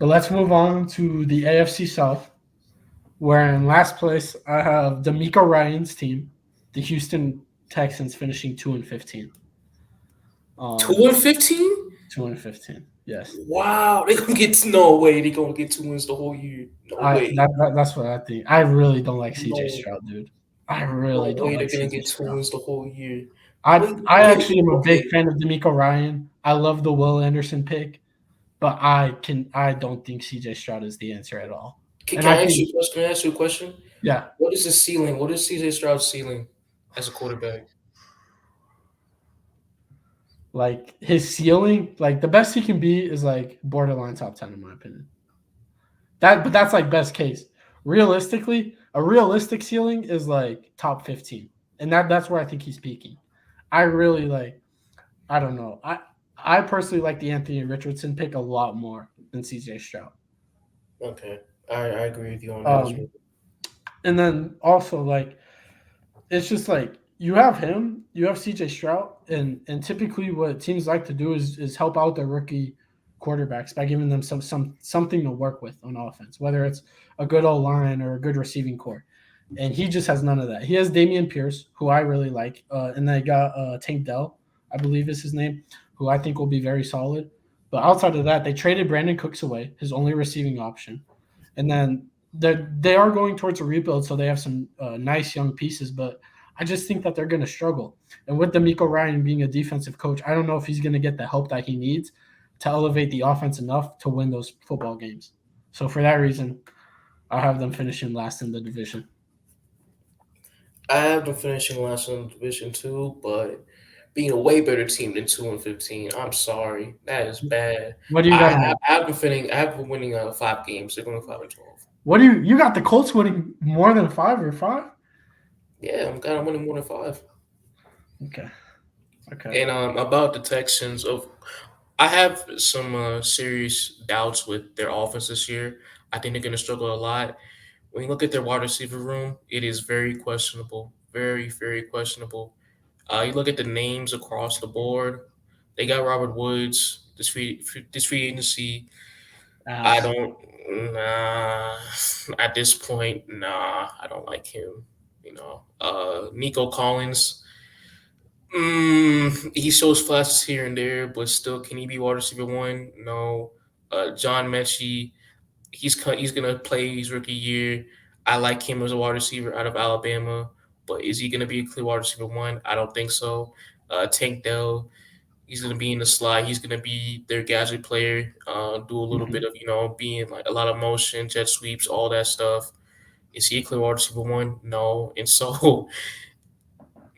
But let's move on to the AFC South, where in last place I have D'Amico Ryan's team, the Houston Texans, finishing 2-15. 2-15. 2-15. Yes. Wow, they gonna get no way. They gonna get 2 wins the whole year. No I way. that's what I think. I really don't like CJ No, Stroud, dude. I no really don't way. like They're gonna CJ get two Stroud. wins the whole year. I Wait, I okay, actually am a big okay. fan of D'Amico Ryan. I love the Will Anderson pick, but I don't think CJ Stroud is the answer at all. And Can I I ask think you a question? Can I ask you a question? yeah, What is the ceiling? What is CJ Stroud's ceiling as a quarterback? like his ceiling, like the best he can be is like borderline top 10 in my opinion. But that's like best case. Realistically, a realistic ceiling is like top 15. And that's where I think he's peaking. I really like I don't know. I personally like the Anthony Richardson pick a lot more than CJ Stroud. Okay, I agree with you on that as well. Um and then also like it's just like you have him, you have CJ Stroud, and typically what teams like to do is help out their rookie quarterbacks by giving them something to work with on offense, whether it's a good old line or a good receiving core. And he just has none of that. He has Damian Pierce, who I really like, and they got Tank Dell, I believe is his name, who I think will be very solid. But outside of that, they traded Brandon Cooks away, his only receiving option, and then they are going towards a rebuild, so they have some nice young pieces. But I just think that they're going to struggle. And with D'Amico Ryan being a defensive coach, I don't know if he's going to get the help that he needs to elevate the offense enough to win those football games. So for that reason, I have them finishing last in the division. I have them finishing last in Division Two, but being a way better team than 2-15. I'm sorry, that is bad. What do you got I, in there? I have them finishing. I have them winning 5 games. They're going 5-12. What do you got the Colts winning more than 5 or 5? Yeah, I'm kind of winning more than 5. Okay, okay. And about the Texans, I have some serious doubts with their offense this year. I think they're going to struggle a lot. When you look at their wide receiver room, it is very questionable, very very questionable. You look at the names across the board. They got Robert Woods. This free agency. I Ass. don't. Nah, at this point, nah, I don't like him. Nico Collins. He shows flashes here and there, but still, can he be wide receiver one? No. John Mechie, he's gonna play his rookie year. I like him as a wide receiver out of Alabama, but is he gonna be a clear wide receiver one? I don't think so. Tank Dell, he's gonna be in the slide. He's gonna be their gadget player. Do a little bit Mhm. of being like a lot of motion, jet sweeps, all that stuff. Is he a clear wide receiver one? No. And so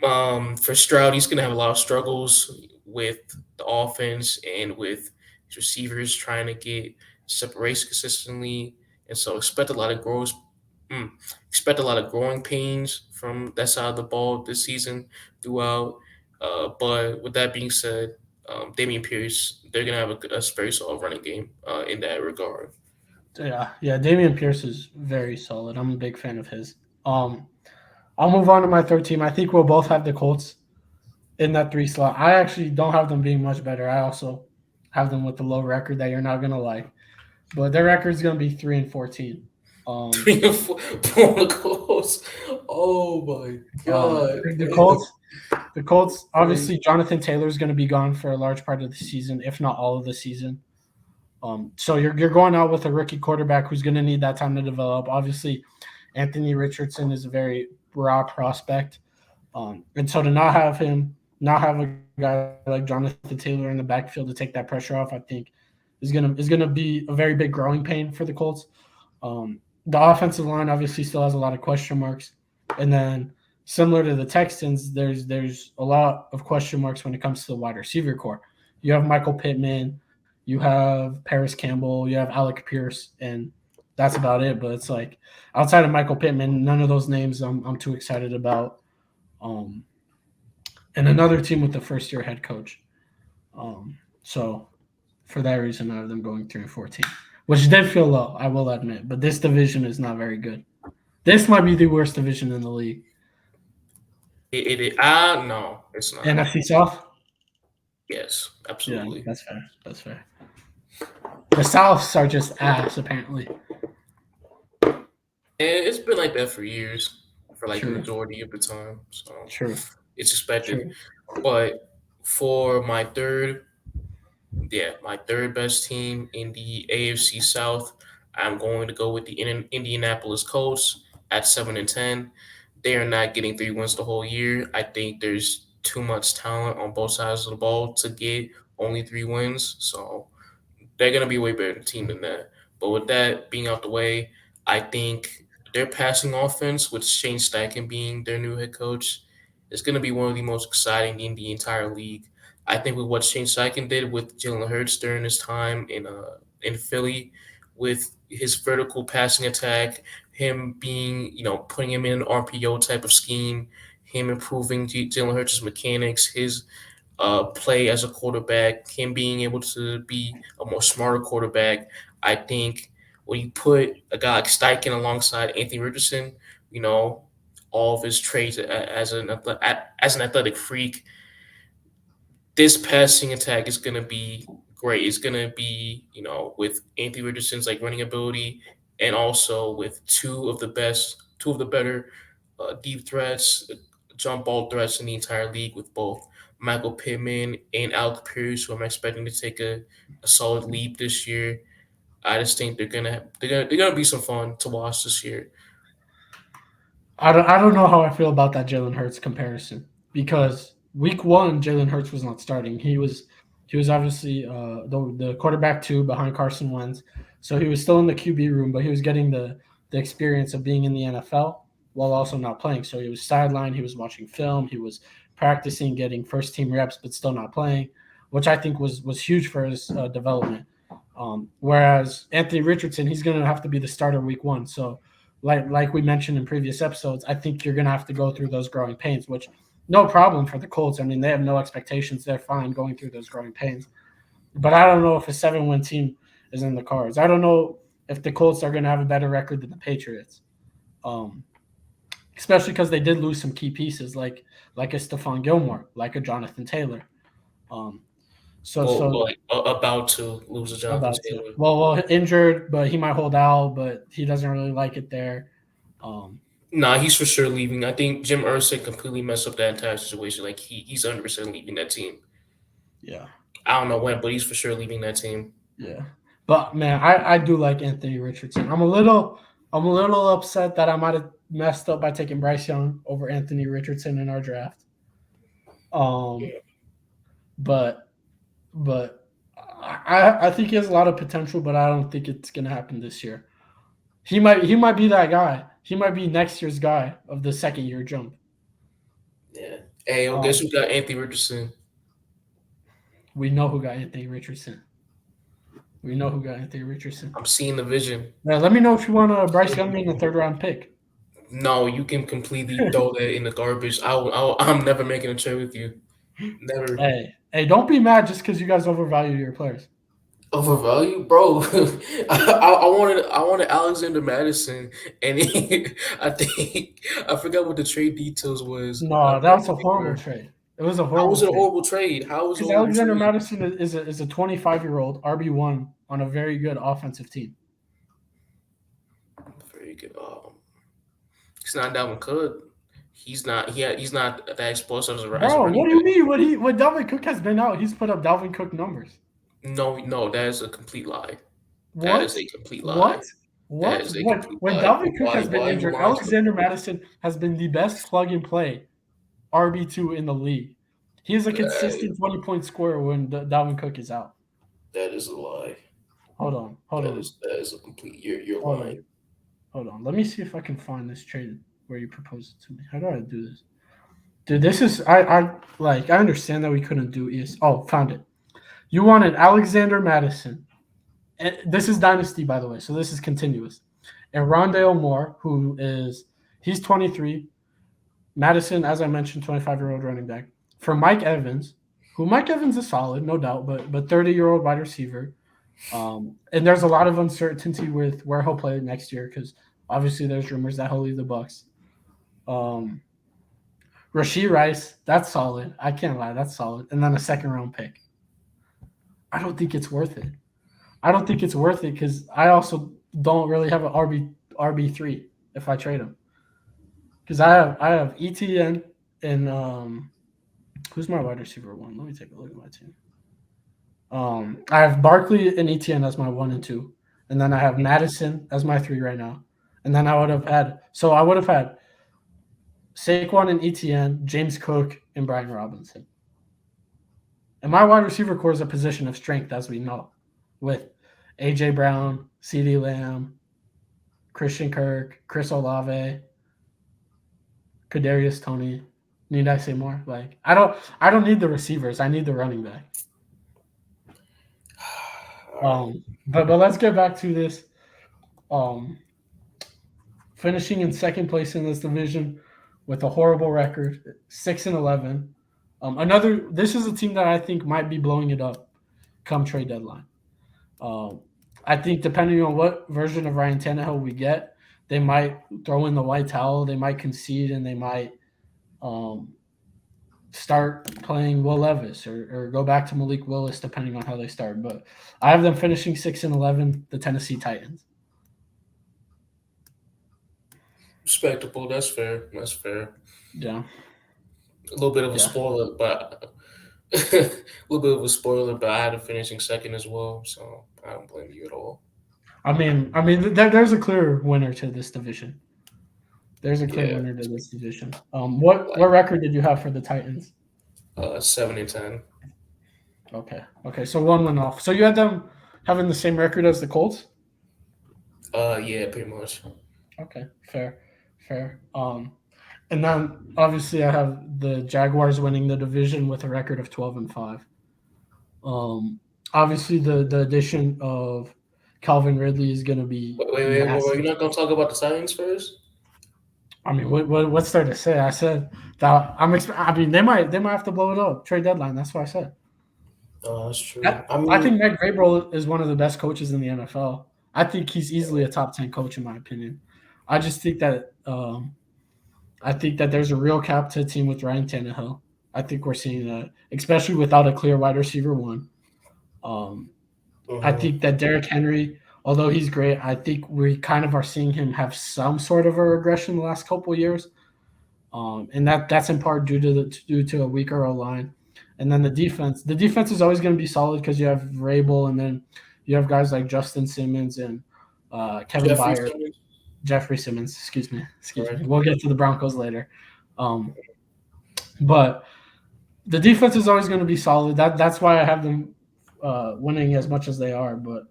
for Stroud, he's gonna have a lot of struggles with the offense and with his receivers trying to get separation consistently, and so mm, expect a lot of growing pains from that side of the ball this season throughout. But with that being said, Damian Pierce, they're gonna have a very solid running game in that regard. Yeah, yeah. Damian Pierce is very solid. I'm a big fan of his. Um, I'll move on to my third team. I think we'll both have the Colts in that three slot. I actually don't have them being much better. I also have them with the low record that you're not gonna like, but their record is gonna be 3-14. Um, 3 and 4 goals. Oh my god, the man. Colts, the Colts. Crazy. Obviously, Jonathan Taylor is going to be gone for a large part of the season, if not all of the season. So you're going out with a rookie quarterback who's going to need that time to develop. Obviously, Anthony Richardson is a very raw prospect, and so to not have him, not have a guy like Jonathan Taylor in the backfield to take that pressure off, I think is gonna be a very big growing pain for the Colts. The offensive line obviously still has a lot of question marks, and then similar to the Texans, there's a lot of question marks when it comes to the wide receiver core. You have Michael Pittman, you have Paris Campbell, you have Alec Pierce, and that's about it. But it's like outside of Michael Pittman, none of those names I'm too excited about. Um, and another team with the first year head coach. So for that reason, I have them going 3-14, which did feel low, I will admit. But this division is not very good. This might be the worst division in the league. No, it's not. NFC South. Yes, Yeah, absolutely. that's fair. That's fair. The Souths are just ass, apparently. And it's been like that for years, for like the True. majority of the time. So True. it's expected. True. But for my third best team in the AFC South, I'm going to go with the Indianapolis Colts at 7-10. They are not getting 3 wins the whole year. I think there's too much talent on both sides of the ball to get only 3 wins. So they're going to be a way better team than that. But with that being out the way, I think their passing offense, with Shane Steichen being their new head coach, is going to be one of the most exciting in the entire league. I think with what Shane Steichen did with Jalen Hurts during his time in Philly, with his vertical passing attack, him being putting him in an RPO type of scheme, him improving Jalen Hurts' mechanics, his play as a quarterback, him being able to be a more smarter quarterback. I think when you put a guy like Steichen alongside Anthony Richardson, you know, all of his traits as an athletic freak, this passing attack is going to be great. It's going to be, with Anthony Richardson's like running ability, and also with two of the better deep threats, jump ball threats in the entire league, with both Michael Pittman and Alec Pierce, who I'm expecting to take a solid leap this year. I just think they're gonna be some fun to watch this year. I don't know how I feel about that Jalen Hurts comparison because week one Jalen Hurts was not starting. He was obviously the quarterback two behind Carson Wentz, so he was still in the QB room, but he was getting the experience of being in the NFL while also not playing. So he was sidelined. He was watching film. He was practicing, getting first team reps, but still not playing, which I think was huge for his development. Whereas Anthony Richardson, he's going to have to be the starter week one. So like we mentioned in previous episodes, I think you're going to have to go through those growing pains, which no problem for the Colts. I mean, they have no expectations. They're fine going through those growing pains. But I don't know if a 7-win team is in the cards. I don't know if the Colts are going to have a better record than the Patriots, um, especially because they did lose some key pieces like a Stephon Gilmore, like a Jonathan Taylor. Um, so Well, so like about to lose to Jonathan about to Taylor. well injured, but he might hold out, but he doesn't really like it there. Um, Nah, he's for sure leaving. I think Jim Irsay completely messed up that entire situation. Like he's 100% leaving that team. yeah. I don't know when, but he's for sure leaving that team. Yeah. But man, I do like Anthony Richardson. I'm a little upset that I might have messed up by taking Bryce Young over Anthony Richardson in our draft. Um, Yeah. but I think he has a lot of potential, but I don't think it's gonna happen this year. He might be that guy. He might be next year's guy of the second year jump. Yeah. Hey, yo, guess Um, who got Anthony Richardson? we know who got Anthony Richardson. We know who got Anthony Richardson. I'm seeing the vision. Now, let me know if you want a Bryce Young in the third round pick. No, you can completely throw that in the garbage. I'm never making a trade with you. Never. Hey, don't be mad just because you guys overvalue your players. Overvalue, bro. I wanted Alexander Madison, and I think I forgot what the trade details was. No, that was a horrible trade. It was a How horrible was it a trade horrible trade? How was it a because horrible Alexander trade? Madison is a 25-year-old RB1 on a very good offensive team. Very good. He's not Dalvin Cook. He's not that explosive as a Bro, running what do you back. mean? When Dalvin Cook has been out, he's put up Dalvin Cook numbers. No, no, that is a complete lie. That What? is a complete What? lie. That What? is a When complete when lie. Dalvin Cook has been Why are you injured, lying to the Alexander people? Madison has been the best plug and play RB2 in the league. He is a That, consistent 20-point scorer when Dalvin Cook is out. that is a lie. Hold on, hold on, That is a complete. You're hold on, lying. hold on. Let me see if I can find this trade where you proposed it to me. How do I do this? Dude, this is I understand that we couldn't do ES. Oh, found it. You wanted Alexander Madison. And this is Dynasty, by the way, so this is continuous. And Rondale Moore, he's 23. Madison, as I mentioned, 25-year-old running back. For Mike Evans, who Mike Evans is solid, no doubt, but 30-year-old wide receiver. And there's a lot of uncertainty with where he'll play next year because obviously there's rumors that he'll leave the Bucks. Um, Rashee Rice, that's solid. I can't lie, that's solid. And then a second round pick. I don't think it's worth it. I don't think it's worth it because I also don't really have an RB3 if I trade him because I have ETN and who's my wide receiver one? Let me take a look at my team. I have Barkley and ETN as my 1 and 2, and then I have Madison as my 3 right now, and then I would have had Saquon and ETN, James Cook and Brian Robinson. And my wide receiver core is a position of strength, as we know, with AJ Brown, CeeDee Lamb, Christian Kirk, Chris Olave, Kadarius Toney. Need I say more? Like I don't need the receivers. I need the running back. But let's get back to this. Um, finishing in second place in this division with a horrible record, 6-11. This is a team that I think might be blowing it up come trade deadline. Um, I think depending on what version of Ryan Tannehill we get, they might throw in the white towel, they might concede, and they might um, start playing Will Levis or go back to Malik Willis, depending on how they start. But I have them finishing 6-11, the Tennessee Titans. Respectable. That's fair. That's fair. Yeah. A little bit of a Yeah. spoiler, but a little bit of a spoiler, but I had it finishing second as well, so I don't blame you at all. There's a clear winner to this division. There's a clear Yeah, winner to this division. What record did you have for the Titans? 7-10. Okay. So one went off. So you had them having the same record as the Colts? Yeah, pretty much. Okay, fair. And then obviously I have the Jaguars winning the division with a record of 12-5. Obviously the addition of Calvin Ridley is going to be Wait. massive. You're not gonna talk about the Titans first? I mean, what's there to say? I said that they might have to blow it up trade deadline. That's what I said. Oh, that's true. I think Mike Vrabel is one of the best coaches in the NFL. I think he's easily a top 10 coach in my opinion. I just think that there's a real cap to a team with Ryan Tannehill. I think we're seeing that, especially without a clear wide receiver one. I think that Derrick Henry, although he's great, I think we kind of are seeing him have some sort of a regression the last couple of years, and that's in part due to a weaker O line. And then the defense. The defense is always going to be solid because you have Vrabel, and then you have guys like Justin Simmons and Kevin Byard. Jeffrey Simmons, excuse me. We'll get to the Broncos later. But the defense is always going to be solid. That's why I have them winning as much as they are. But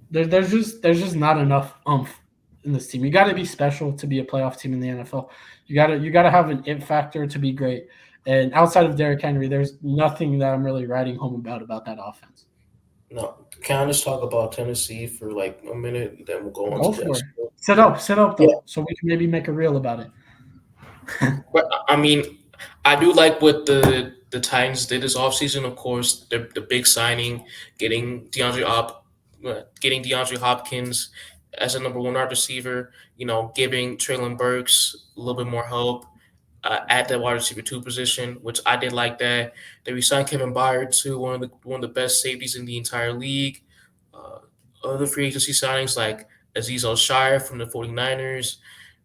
there's just not enough oomph in this team. You got to be special to be a playoff team in the NFL. You got to have an it factor to be great. And outside of Derrick Henry, there's nothing that I'm really writing home about that offense. No, can I just talk about Tennessee for like a minute, and then we'll go on to Jacksonville? Set up though, so we can maybe make a reel about it. But I mean, I do like what the Titans did this offseason. Of course, the big signing, getting DeAndre Hopkins as a number 1 wide receiver. Giving Traylon Burks a little bit more help at that wide receiver 2 position, which I did like that. They re-signed Kevin Byard too, one of the best safeties in the entire league. Other free agency signings like Azeez Al-Shire from the 49ers,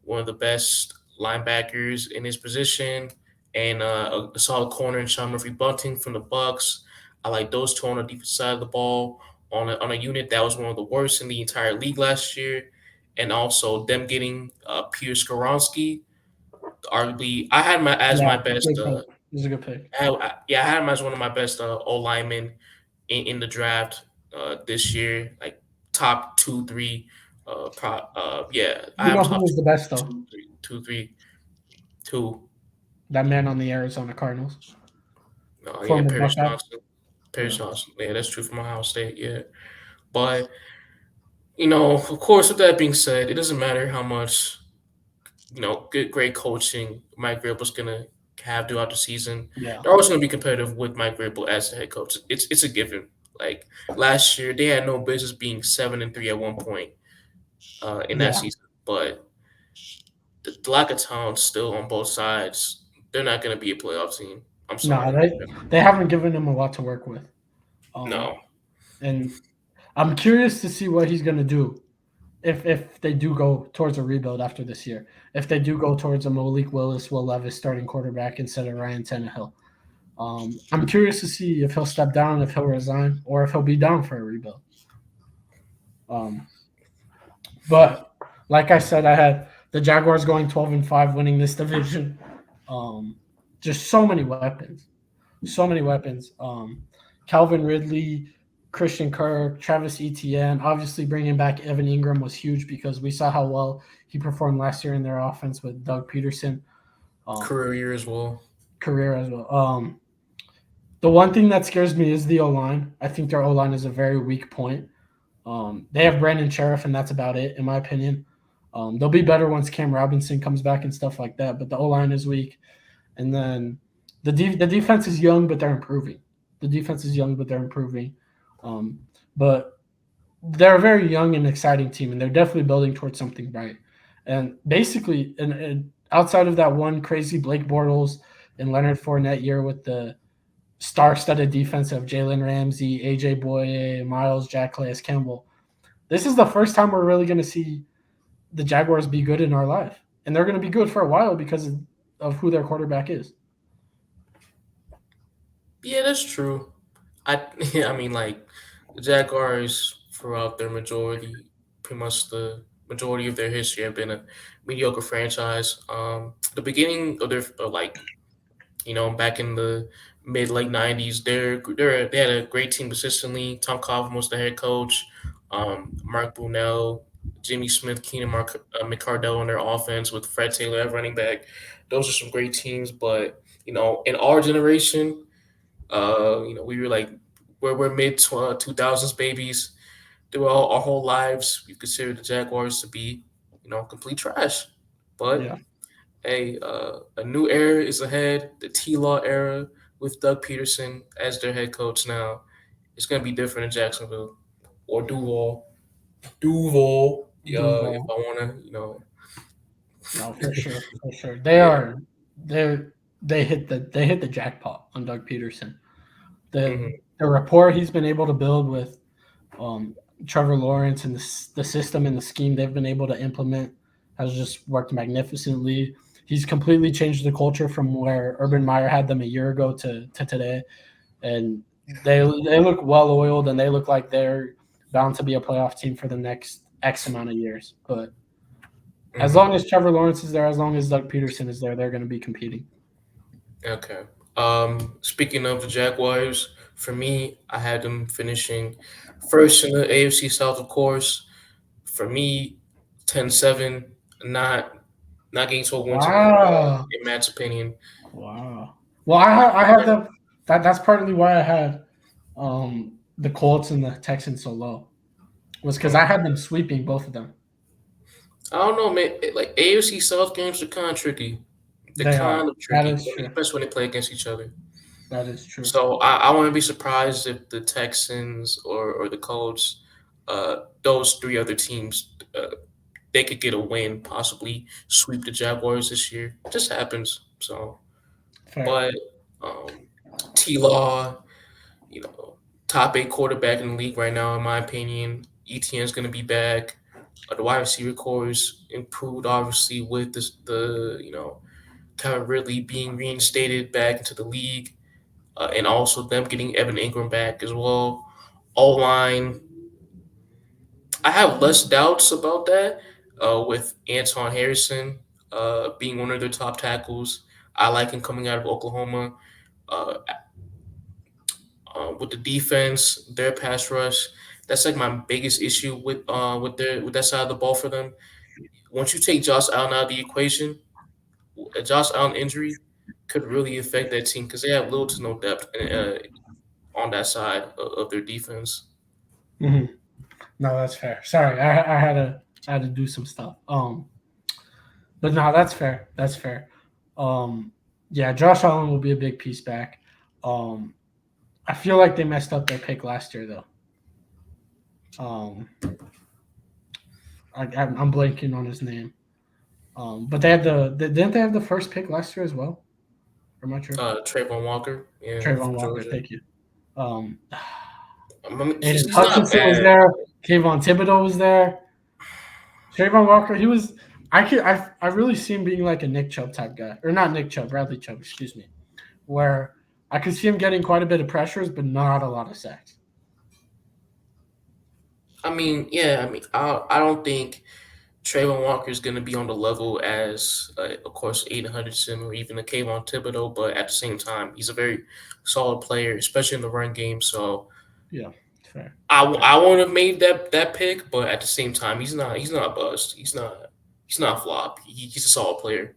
one of the best linebackers in his position, and a solid corner in Sean Murphy-Bunting from the Bucks. I like those two on the defensive side of the ball on a unit that was one of the worst in the entire league last year, and also them getting Peter Skoronski. Arguably, I had him as my best. He's a good pick. I had him as one of my best O linemen in the draft this year, like top 2, 3. Yeah, I know who was the best though. 2, 3, 2. That man on the Arizona Cardinals. Oh yeah, Paris Johnson. Johnson. Yeah, that's true from Ohio State. Yeah, but of course, with that being said, it doesn't matter how much great coaching Mike Vrabel's gonna have throughout the season. Yeah, they're always gonna be competitive with Mike Vrabel as the head coach. It's a given. Like last year, they had no business being 7-3 at one point in that season, but the lack of talent still on both sides, they're not gonna be a playoff team. I'm sorry. No, they haven't given him a lot to work with. No, and I'm curious to see what he's gonna do if they do go towards a rebuild after this year. If they do go towards a Malik Willis, Will Levis starting quarterback instead of Ryan Tannehill. I'm curious to see if he'll step down, if he'll resign, or if he'll be down for a rebuild. Um, but like I said, I had the Jaguars going 12-5, winning this division. Just so many weapons, so many weapons. Calvin Ridley, Christian Kirk, Travis Etienne. Obviously, bringing back Evan Ingram was huge because we saw how well he performed last year in their offense with Doug Peterson. Career year as well. Career as well. The one thing that scares me is the O-line. I think their O-line is a very weak point. They have Brandon Sheriff, and that's about it, in my opinion. They'll be better once Cam Robinson comes back and stuff like that, but the O-line is weak. And then the defense is young, but they're improving. But they're a very young and exciting team, and they're definitely building towards something bright. And basically, and outside of that one crazy Blake Bortles and Leonard Fournette year with the star-studded defense of Jalen Ramsey, A.J. Boye, Miles Jack, Calais Campbell, this is the first time we're really going to see the Jaguars be good in our life. And they're going to be good for a while because of who their quarterback is. Yeah, that's true. I mean, like the Jaguars throughout their pretty much the majority of their history have been a mediocre franchise. The beginning of their back in the mid late '90s, they had a great team consistently. Tom Coughlin was the head coach. Mark Brunell, Jimmy Smith, Keenan McCardell on their offense with Fred Taylor at running back. Those are some great teams, but in our generation, we were like we're mid 2000s babies. Throughout our whole lives, we considered the Jaguars to be complete trash. But Yeah. hey, a new era is ahead. The T-Law era with Doug Peterson as their head coach now. It's gonna be different in Jacksonville or Duval. Duval. Yeah, if Duval. I wanna, No, for sure. yeah. They hit the jackpot on Doug Peterson. The Hmm. the rapport he's been able to build with um, Trevor Lawrence and the system and the scheme they've been able to implement has just worked magnificently. He's completely changed the culture from where Urban Meyer had them a year ago to today, and they look well oiled and they look like they're bound to be a playoff team for the next X amount of years. But as Hmm. long as Trevor Lawrence is there, as long as Doug Peterson is there, they're going to be competing. Okay. Speaking of the Jaguars, for me, I had them finishing first in the AFC South, of course. For me, 10-7, not not getting to a win total, Wow, in Matt's opinion. wow. Well, I had the that's partly why I had the Colts and the Texans so low was because I had them sweeping both of them. I don't know, man. Like AFC South games are kind of tricky. They're They are. kind of That tricky, is true. especially when they play against each other. That is true. So I wouldn't be surprised if the Texans or the Colts, those three other teams, they could get a win, possibly sweep the Jaguars this year. It just happens. So, Fair. but um, T Law, you know, top 8 quarterback in the league right now, in my opinion. ETN's going to be back. The wide receiver core is improved, obviously, with the Kevin Ridley being reinstated back into the league, and also them getting Evan Ingram back as well. O line, I have less doubts about that with Anton Harrison being one of their top tackles. I like him coming out of Oklahoma. Uh, with the defense, their pass rush, that's like my biggest issue with that side of the ball for them. Once you take Josh Allen out of the equation, a Josh Allen injury could really affect that team because they have little to no depth on that side of their defense. Hmm. No, that's fair. Sorry, I had to do some stuff. But no, that's fair. That's fair. Um, yeah, Josh Allen will be a big piece back. Um, I feel like they messed up their pick last year though. Um, I'm blanking on his name. But didn't they have the first pick last year as well? I'm not sure. Trayvon Walker, yeah, Trayvon from Walker, Georgia. thank you. Um, I mean, Aiden he's not Hutchinson was bad. there. Kayvon Thibodeau was there. Trayvon Walker, he was. I really see him being like a Nick Chubb type guy, or not Nick Chubb, Bradley Chubb, excuse me, where I could see him getting quite a bit of pressures, but not a lot of sacks. I mean, yeah. I mean, I don't think Trayvon Walker is going to be on the level as, of course, Aiden Hutchinson or even a Kayvon Thibodeau, but at the same time, he's a very solid player, especially in the run game. So Yeah, fair. I wouldn't have made that pick, but at the same time, he's not a bust. He's not a flop. He's a solid player.